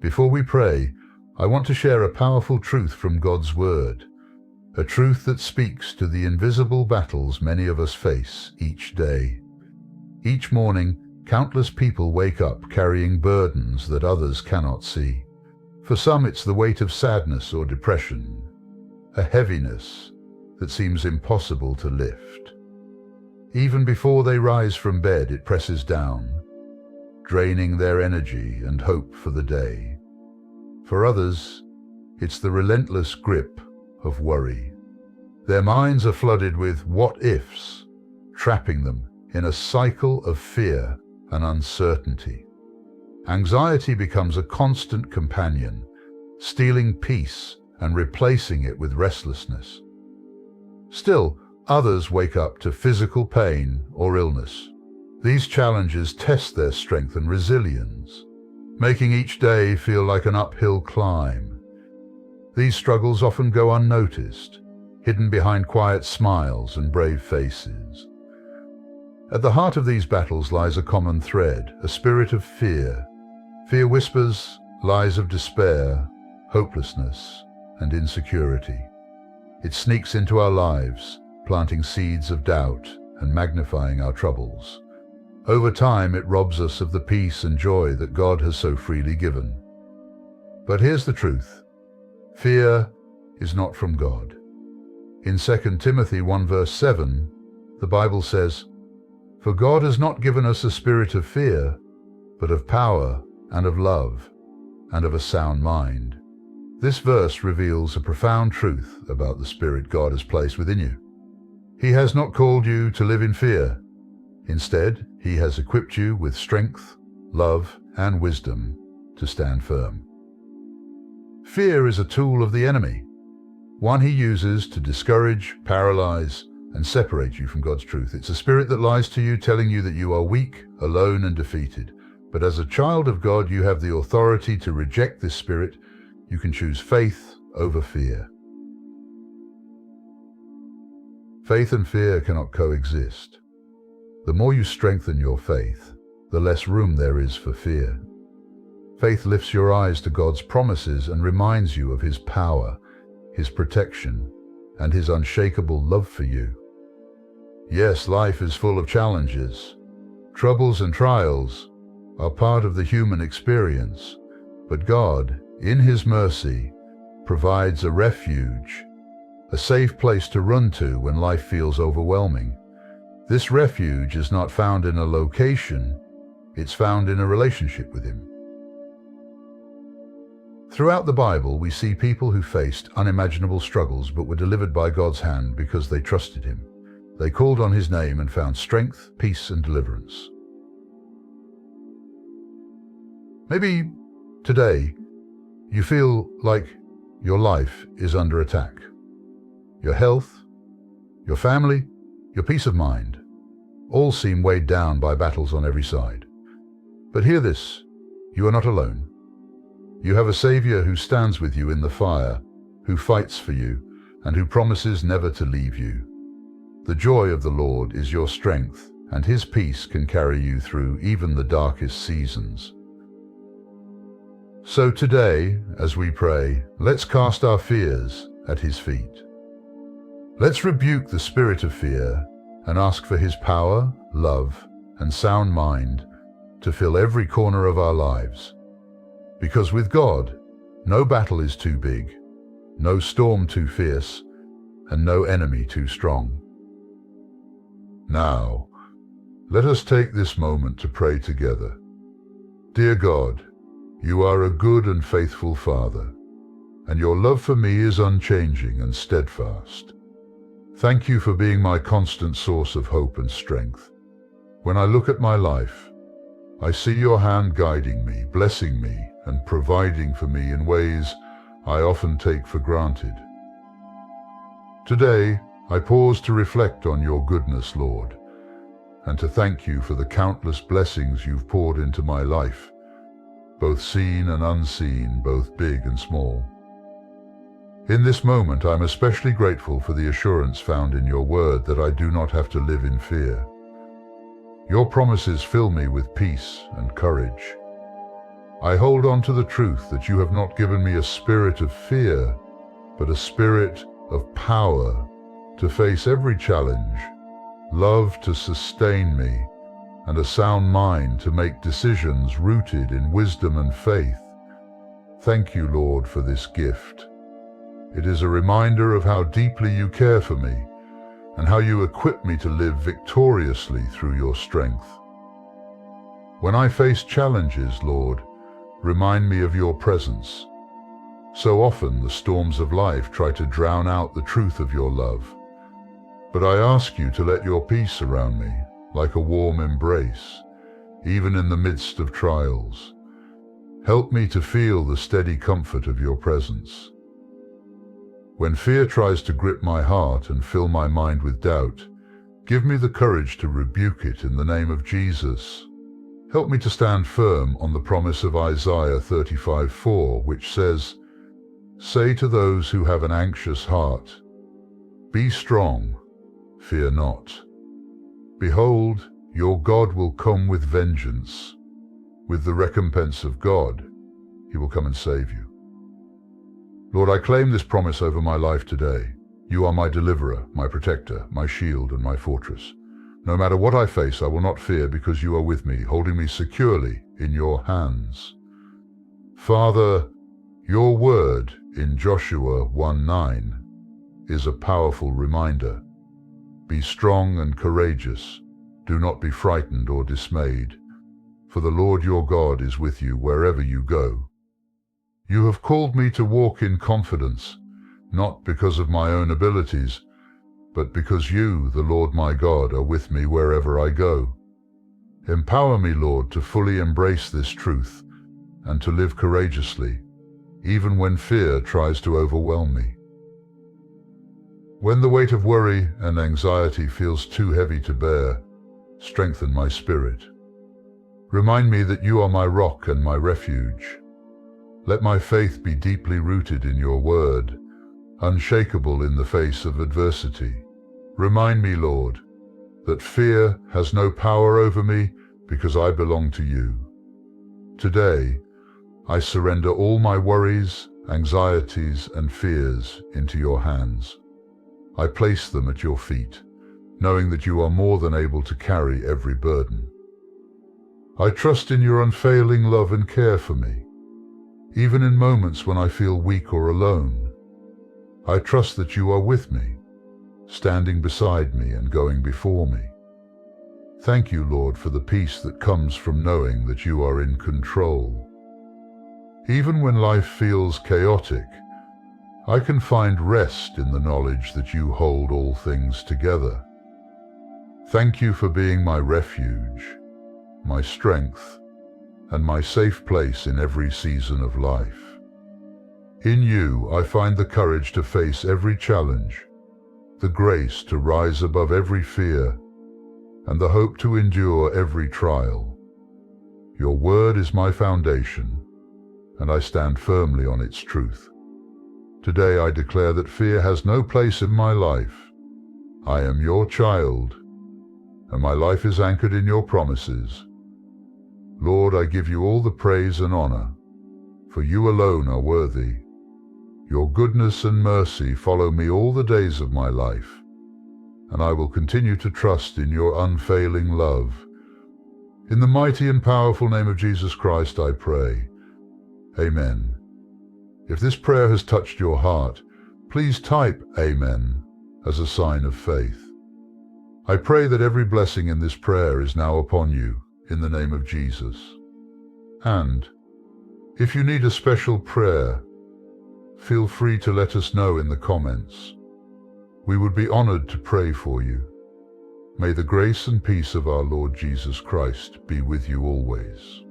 Before we pray, I want to share a powerful truth from God's Word, a truth that speaks to the invisible battles many of us face each day. Each morning, countless people wake up carrying burdens that others cannot see. For some, it's the weight of sadness or depression, a heaviness that seems impossible to lift. Even before they rise from bed, it presses down, draining their energy and hope for the day. For others, it's the relentless grip of worry. Their minds are flooded with what-ifs, trapping them in a cycle of fear and uncertainty. Anxiety becomes a constant companion, stealing peace and replacing it with restlessness. Still, others wake up to physical pain or illness. These challenges test their strength and resilience, making each day feel like an uphill climb. These struggles often go unnoticed, hidden behind quiet smiles and brave faces. At the heart of these battles lies a common thread, a spirit of fear. Fear whispers lies of despair, hopelessness, and insecurity. It sneaks into our lives, planting seeds of doubt and magnifying our troubles. Over time, it robs us of the peace and joy that God has so freely given. But here's the truth. Fear is not from God. In 2 Timothy 1 verse 7, the Bible says, "For God has not given us a spirit of fear, but of power and of love and of a sound mind." This verse reveals a profound truth about the spirit God has placed within you. He has not called you to live in fear. Instead, He has equipped you with strength, love, and wisdom to stand firm. Fear is a tool of the enemy, one he uses to discourage, paralyze, and separate you from God's truth. It's a spirit that lies to you, telling you that you are weak, alone, and defeated. But as a child of God, you have the authority to reject this spirit. You can choose faith over fear. Faith and fear cannot coexist. The more you strengthen your faith, the less room there is for fear. Faith lifts your eyes to God's promises and reminds you of His power, His protection, and His unshakable love for you. Yes, life is full of challenges. Troubles and trials are part of the human experience, but God, in His mercy, provides a refuge, a safe place to run to when life feels overwhelming. This refuge is not found in a location, it's found in a relationship with Him. Throughout the Bible, we see people who faced unimaginable struggles but were delivered by God's hand because they trusted Him. They called on His name and found strength, peace, and deliverance. Maybe today you feel like your life is under attack. Your health, your family, your peace of mind, all seem weighed down by battles on every side. But hear this, you are not alone. You have a Savior who stands with you in the fire, who fights for you, and who promises never to leave you. The joy of the Lord is your strength, and His peace can carry you through even the darkest seasons. So today, as we pray, let's cast our fears at His feet. Let's rebuke the spirit of fear and ask for His power, love, and sound mind to fill every corner of our lives. Because with God, no battle is too big, no storm too fierce, and no enemy too strong. Now, let us take this moment to pray together. Dear God, You are a good and faithful Father, and Your love for me is unchanging and steadfast. Thank You for being my constant source of hope and strength. When I look at my life, I see Your hand guiding me, blessing me, and providing for me in ways I often take for granted. Today, I pause to reflect on Your goodness, Lord, and to thank You for the countless blessings You've poured into my life, both seen and unseen, both big and small. In this moment, I'm especially grateful for the assurance found in Your word that I do not have to live in fear. Your promises fill me with peace and courage. I hold on to the truth that you have not given me a spirit of fear, but a spirit of power to face every challenge, love to sustain me, and a sound mind to make decisions rooted in wisdom and faith. Thank you, Lord, for this gift. It is a reminder of how deeply you care for me and how you equip me to live victoriously through your strength. When I face challenges, Lord, remind me of your presence. So often the storms of life try to drown out the truth of your love. But I ask you to let your peace surround me like a warm embrace, even in the midst of trials. Help me to feel the steady comfort of your presence. When fear tries to grip my heart and fill my mind with doubt, give me the courage to rebuke it in the name of Jesus. Help me to stand firm on the promise of Isaiah 35:4, which says, "Say to those who have an anxious heart, 'Be strong, fear not. Behold, your God will come with vengeance. With the recompense of God, he will come and save you.'" Lord, I claim this promise over my life today. You are my deliverer, my protector, my shield, and my fortress. No matter what I face, I will not fear, because you are with me, holding me securely in your hands. Father, your word in Joshua 1:9 is a powerful reminder. Be strong and courageous. Do not be frightened or dismayed, for the Lord your God is with you wherever you go. You have called me to walk in confidence, not because of my own abilities, but because you, the Lord my God, are with me wherever I go. Empower me, Lord, to fully embrace this truth and to live courageously, even when fear tries to overwhelm me. When the weight of worry and anxiety feels too heavy to bear, strengthen my spirit. Remind me that you are my rock and my refuge. Let my faith be deeply rooted in your word, unshakable in the face of adversity. Remind me, Lord, that fear has no power over me because I belong to you. Today, I surrender all my worries, anxieties, and fears into your hands. I place them at your feet, knowing that you are more than able to carry every burden. I trust in your unfailing love and care for me, even in moments when I feel weak or alone. I trust that you are with me, standing beside me and going before me. Thank you, Lord, for the peace that comes from knowing that you are in control. Even when life feels chaotic, I can find rest in the knowledge that you hold all things together. Thank you for being my refuge, my strength, and my safe place in every season of life. In you, I find the courage to face every challenge, the grace to rise above every fear, and the hope to endure every trial. Your word is my foundation, and I stand firmly on its truth. Today I declare that fear has no place in my life. I am your child, and my life is anchored in your promises. Lord, I give you all the praise and honor, for you alone are worthy. Your goodness and mercy follow me all the days of my life, and I will continue to trust in your unfailing love. In the mighty and powerful name of Jesus Christ I pray. Amen. If this prayer has touched your heart, please type Amen as a sign of faith. I pray that every blessing in this prayer is now upon you, in the name of Jesus. And if you need a special prayer, feel free to let us know in the comments. We would be honored to pray for you. May the grace and peace of our Lord Jesus Christ be with you always.